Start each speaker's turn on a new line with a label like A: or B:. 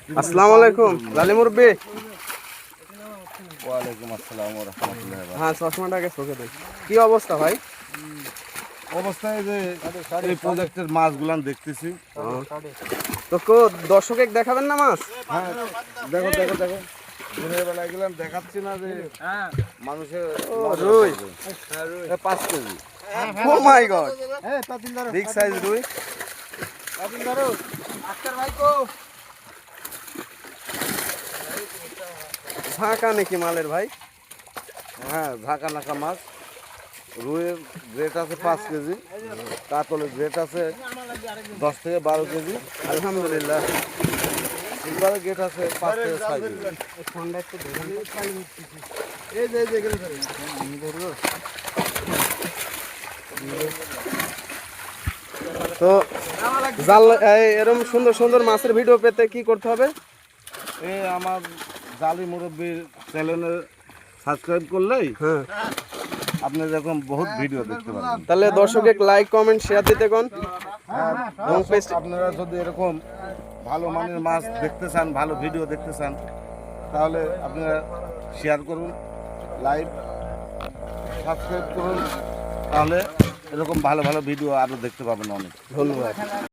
A: আসসালামু আলাইকুম লালি মুরব্বি।
B: ওয়ালাইকুম আসসালাম ওয়া রাহমাতুল্লাহি ওয়া
A: হ্যাঁ, চশমাটাকে চোখে দেন। কি অবস্থা ভাই?
B: বারাকাতুহু। অবস্থায় যে এই প্রজেক্টের মাছগুলান দেখতেছি।
A: তো দর্শকে দেখাবেন না মাছ?
B: হ্যাঁ, দেখো দেখো দেখো, দিনের বেলা গেলাম দেখাচ্ছি না যে মানুষের
A: রুই
B: 5 কেজি
A: ও মাই গড, বিগ সাইজ রুই। ঝাঁকা নাকি মালের ভাই?
B: হ্যাঁ, ঝাঁকা নাকা মাছ। রুইয়ের গ্রেট আছে 5 কেজি, কাতলের গ্রেট আছে 10 থেকে 12 কেজি,
A: আলহামদুলিল্লাহ।
B: সিলভারের গ্রেট আছে 5 থেকে 6 কেজি।
A: তো জাল এরকম সুন্দর সুন্দর মাছের ভিডিও পেতে কি করতে হবে?
B: আমার জালি মুরব্বির চ্যানেলে সাবস্ক্রাইব করলেই
A: হ্যাঁ,
B: আপনি এরকম বহুত ভিডিও দেখতে পাবেন।
A: তাহলে দর্শকে লাইক কমেন্ট শেয়ার দিতে কোন। এবং
B: আপনারা যদি এরকম ভালো মানের মাছ দেখতে চান, ভালো ভিডিও দেখতে চান, তাহলে আপনারা শেয়ার করুন, লাইক সাবস্ক্রাইব করুন, তাহলে এরকম ভালো ভালো ভিডিও আরও দেখতে পাবেন অনেক।
A: ধন্যবাদ।